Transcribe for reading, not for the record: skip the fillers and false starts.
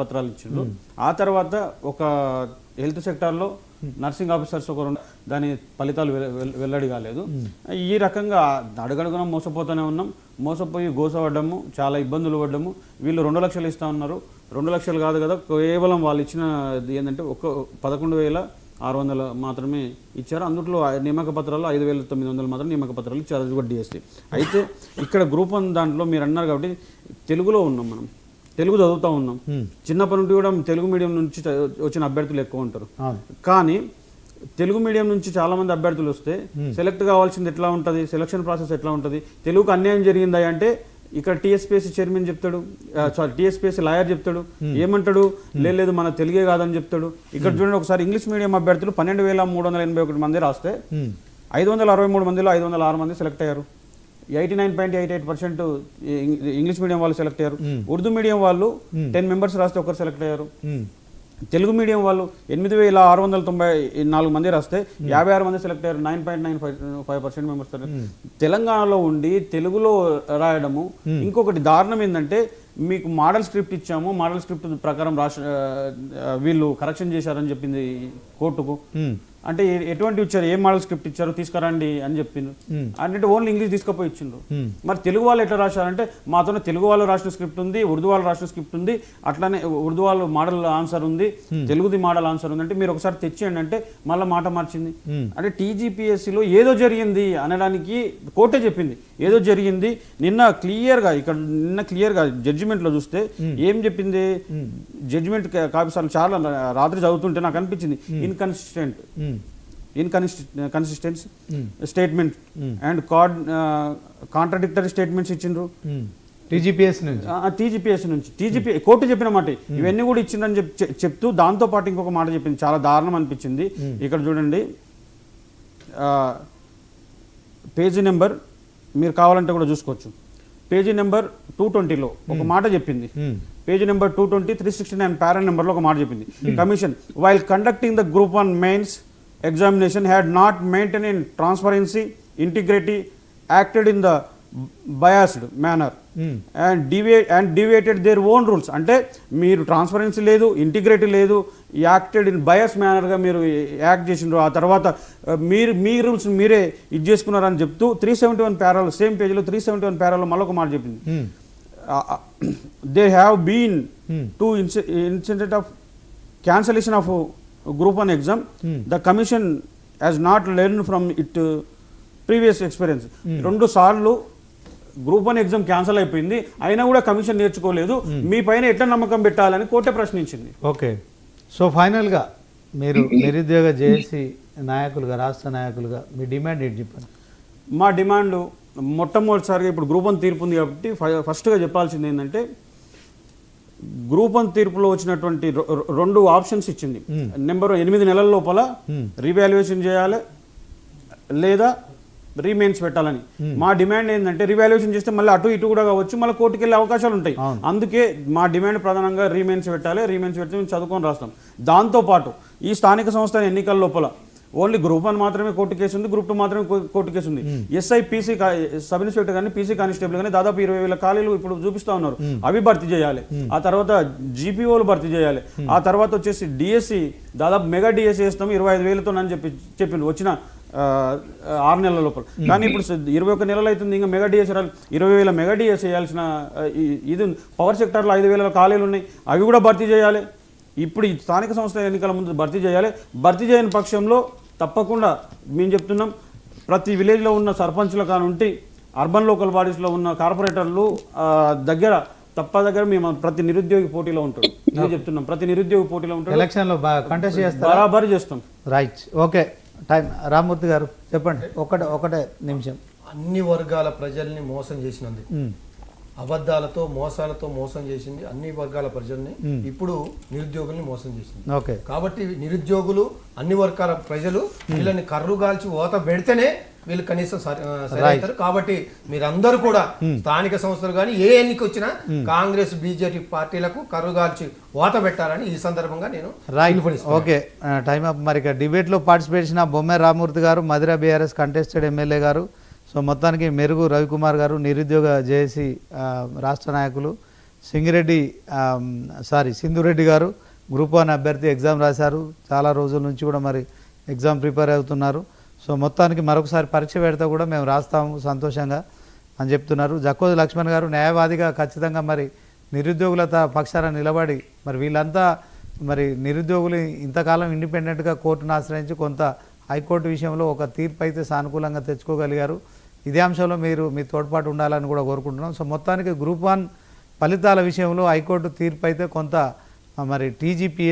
పత్రాలు ఇచ్చిండ్రు. ఆ తర్వాత ఒక హెల్త్ సెక్టార్లో నర్సింగ్ ఆఫీసర్స్ ఒక దాని ఫలితాలు వెల్లడి కాలేదు. ఈ రకంగా అడుగడుగున మోసపోతూనే ఉన్నాం. మోసపోయి గోసపడ్డము, చాలా ఇబ్బందులు పడ్డము. వీళ్ళు 2 లక్షలు ఇస్తా ఉన్నారు. 2 లక్షలు కాదు కదా, కేవలం వాళ్ళు ఇచ్చిన ఏంటంటే 11,600 మాత్రమే ఇచ్చారు. అందులో నియామక పత్రాలు 5,900 మాత్రం నియామక పత్రాలు ఇచ్చారు. అది కూడా డిఎస్సి. అయితే ఇక్కడ గ్రూప్ 1 దాంట్లో మీరు అన్నారు కాబట్టి తెలుగులో ఉన్నాం, మనం తెలుగు చదువుతూ ఉన్నాం. చిన్నప్పటి నుండి కూడా తెలుగు మీడియం నుంచి వచ్చిన అభ్యర్థులు ఎక్కువ ఉంటారు. కానీ తెలుగు మీడియం నుంచి చాలా మంది అభ్యర్థులు వస్తే సెలెక్ట్ కావాల్సింది ఎట్లా ఉంటుంది, సెలక్షన్ ప్రాసెస్ ఎట్లా ఉంటుంది, తెలుగుకు అన్యాయం జరిగిందా అంటే ఇక్కడ టీఎస్పీఎస్సీ చైర్మన్ చెప్తాడు, టీఎస్పీఎస్సీ లాయర్ చెప్తాడు, ఏమంటాడు, లేదు మన తెలుగే కాదని చెప్తాడు. ఇక్కడ చూడండి ఒకసారి ఇంగ్లీష్ మీడియం అభ్యర్థులు 12,381 మంది రాస్తే 563 మందిలో 506 మంది సెలెక్ట్ అయ్యారు. 89.88% ఇంగ్లీష్ మీడియం వాళ్ళు సెలెక్ట్ అయ్యారు. ఉర్దూ మీడియం వాళ్ళు 10 మెంబర్స్ రాస్తే ఒకరు సెలెక్ట్ అయ్యారు. తెలుగు మీడియం వాళ్ళు 8,694 మంది రాస్తే 56 మంది సెలెక్ట్ అయ్యారు. 9.95% మెంబర్స్. తెలంగాణలో ఉండి తెలుగులో రాయడము. ఇంకొకటి దారుణం ఏంటంటే మీకు మోడల్ స్క్రిప్ట్ ఇచ్చాము, మోడల్ స్క్రిప్ట్ ప్రకారం వీళ్ళు కరెక్షన్ చేశారని చెప్పింది కోర్టుకు. అంటే ఎటువంటి ఇచ్చారు, ఏ మోడల్ స్క్రిప్ట్ ఇచ్చారు తీసుకురండి అని చెప్పిండ్రు. అంటే ఓన్లీ ఇంగ్లీష్ తీసుకుపోయి ఇచ్చిండ్రు. మరి తెలుగు వాళ్ళు ఎట్లా రాశారంటే మాతోనే తెలుగు వాళ్ళు రాసిన స్క్రిప్ట్ ఉంది, ఉర్దూ వాళ్ళు రాసిన స్క్రిప్ట్ ఉంది, అట్లానే ఉర్దూ వాళ్ళు మోడల్ ఆన్సర్ ఉంది, తెలుగుది మోడల్ ఆన్సర్ ఉంది. అంటే మీరు ఒకసారి తెచ్చేయండి అంటే మళ్ళీ మాట మార్చింది. అంటే టీజీపీఎస్సీలో ఏదో జరిగింది అనడానికి కోర్టే చెప్పింది, ఏదో జరిగింది. నిన్న క్లియర్గా జడ్జిమెంట్లో చూస్తే ఏం చెప్పింది, జడ్జిమెంట్ కాపీసార్లు చాలా రాత్రి చదువుతుంటే నాకు అనిపించింది ఇన్కన్సిస్టెన్స్ స్టేట్మెంట్ అండ్ కాంట్రాడిక్టరీ స్టేట్మెంట్స్ ఇచ్చిండ్రు టీజీపీఎస్ నుంచి. కోర్టు చెప్పిన మాట ఇవన్నీ కూడా ఇచ్చిందని చెప్తూ దాంతో పాటు ఇంకొక మాట చెప్పింది, చాలా దారుణం అనిపించింది. ఇక్కడ చూడండి పేజీ నెంబర్ మీరు కావాలంటే కూడా చూసుకోవచ్చు. పేజీ నెంబర్ 220లో ఒక మాట చెప్పింది. పేజీ నెంబర్ 220 369 పారా నెంబర్లో ఒక మాట చెప్పింది. Commission while conducting the group 1 mains examination had not maintain in transparency, integrity, acted in the biased manner and deviated their own rules. అంటే మీరు ట్రాన్స్పరెన్సీ లేదు, ఇంటిగ్రిటీ లేదు, యాక్టెడ్ ఇన్ బయాస్ మేనర్గా మీరు యాక్ట్ చేసిండ్రు. ఆ తర్వాత మీ రూల్స్ మీరే ఇది చేసుకున్నారని చెప్తూ 371 పారాలో, సేమ్ పేజీలో 371 పారాలో మళ్ళొక మాట చెప్పింది. They have been to incident of cancellation of group 1 exam. The commission has not learned from it previous experience. 2 సార్లు గ్రూప్ 1 ఎగ్జామ్ క్యాన్సిల్ అయిపోయింది, అయినా కూడా కమిషన్ నేర్చుకోలేదు, మీ పైన ఎట్లా నమ్మకం పెట్టాలని కోర్టే ప్రశ్నించింది. ఓకే, సో ఫైనల్గా మీరు నిరుద్యోగ జేఏసీ నాయకులుగా, రాష్ట్ర నాయకులుగా మీ డిమాండ్ ఏంటి చెప్పండి. మా డిమాండ్ మొట్టమొదటిసారిగా ఇప్పుడు గ్రూప్ 1 తీర్పు ఉంది కాబట్టి ఫస్ట్గా చెప్పాల్సింది ఏంటంటే గ్రూప్ 1 తీర్పులో వచ్చినటువంటి 2 ఆప్షన్స్ ఇచ్చింది. నెంబర్ 8 నెలల లోపల రీవాల్యుయేషన్ చేయాలి లేదా రీమెయిన్స్ పెట్టాలని. మా డిమాండ్ ఏంటంటే రీవాల్యుయేషన్ చేస్తే మళ్ళీ అటు ఇటు కూడా కావచ్చు, మళ్ళీ కోర్టుకు వెళ్ళే అవకాశాలు ఉంటాయి. అందుకే మా డిమాండ్ ప్రధానంగా రీమెయిన్స్ పెట్టాలి. రీమెయిన్స్ పెడితే మేము చదువుకొని రాస్తాం. దాంతోపాటు ఈ స్థానిక సంస్థల ఎన్నికల లోపల ఓన్లీ గ్రూప్ 1 మాత్రమే కోర్టు కేసు ఉంది, గ్రూప్ 2 మాత్రమే కోర్టు కేసు ఉంది. ఎస్ఐ పీసీ సబ్ ఇన్స్పెక్టర్ కానీ పీసీ కానిస్టేబుల్ కానీ దాదాపు 20,000 ఖాళీలు ఇప్పుడు చూపిస్తా ఉన్నారు, అవి భర్తీ చేయాలి. ఆ తర్వాత జీపీఓలు భర్తీ చేయాలి. ఆ తర్వాత వచ్చేసి డిఎస్సి దాదాపు మెగా డిఎస్సి వేస్తాము 25,000తో అని చెప్పిండు వచ్చిన 6 నెలల లోపల. కానీ ఇప్పుడు 21 నెలలు అవుతుంది, ఇంకా మెగా డిఎస్సి 20,000 మెగా డిఎస్సి వేయాల్సిన ఇది పవర్ సెక్టార్లో 5,000 ఖాళీలు ఉన్నాయి, అవి కూడా భర్తీ చేయాలి. ఇప్పుడు ఈ స్థానిక సంస్థల ఎన్నికల ముందు భర్తీ చేయాలి. భర్తీ చేయని పక్షంలో తప్పకుండా మేము చెప్తున్నాం, ప్రతి విలేజ్లో ఉన్న సర్పంచ్ల కానుంటి అర్బన్ లోకల్ బాడీస్లో ఉన్న కార్పొరేటర్లు దగ్గర మేము ప్రతి నిరుద్యోగి పోటీలో ఉంటాం. నేను చెప్తున్నాం, ప్రతి నిరుద్యోగి పోటీలో ఉంటాం. ఎలక్షన్లో కంటెస్ట్ చేస్తాం, బరాబరి చేస్తాం. Right, okay. టైం రామ్మూర్తి గారు చెప్పండి, ఒకటే నిమిషం. అన్ని వర్గాల ప్రజల్ని మోసం చేసినందుకు, అబద్ధాలతో మోసాలతో మోసం చేసింది అన్ని వర్గాల ప్రజల్ని, ఇప్పుడు నిరుద్యోగుల్ని మోసం చేసింది. ఓకే, కాబట్టి నిరుద్యోగులు అన్ని వర్గాల ప్రజలు వీళ్ళని కర్రుగాల్చి ఓత పెడితేనే వీళ్ళు కనీసం సరైతారు. కాబట్టి మీరందరూ కూడా స్థానిక సంస్థలు కానీ ఏ ఎన్నిక వచ్చినా కాంగ్రెస్ బీజేపీ పార్టీలకు కర్రుగాల్చి ఓత పెట్టాలని ఈ సందర్భంగా నేను ఓకే. Time up. మరి డిబేట్లో పార్టిసిపేట్ చేసిన బొమ్మె రామ్మూర్తి గారు, మధిర బీఆర్ఎస్ కంటెస్టెడ్ ఎమ్మెల్యే గారు, సో మొత్తానికి మెరుగు రవికుమార్ గారు నిరుద్యోగ జేఏసీ రాష్ట్ర నాయకులు, సింగిరెడ్డి సింధురెడ్డి గారు గ్రూప్ 1 అభ్యర్థి ఎగ్జామ్ రాశారు. చాలా రోజుల నుంచి కూడా మరి ఎగ్జామ్ ప్రిపేర్ అవుతున్నారు. సో మొత్తానికి మరొకసారి పరీక్ష పెడితే కూడా మేము రాస్తాము సంతోషంగా అని చెప్తున్నారు. జక్కోజు లక్ష్మణ్ గారు న్యాయవాదిగా ఖచ్చితంగా మరి నిరుద్యోగుల పక్షాన నిలబడి మరి వీళ్ళంతా మరి నిరుద్యోగులు ఇంతకాలం ఇండిపెండెంట్గా కోర్టును ఆశ్రయించి కొంత హైకోర్టు విషయంలో ఒక తీర్పు అయితే సానుకూలంగా తెచ్చుకోగలిగారు. ఇదే అంశంలో మీరు మీ తోడ్పాటు ఉండాలని కూడా కోరుకుంటున్నాం. సో మొత్తానికి గ్రూప్ 1 ఫలితాల విషయంలో హైకోర్టు తీర్పు అయితే కొంత మరి టీజీపీ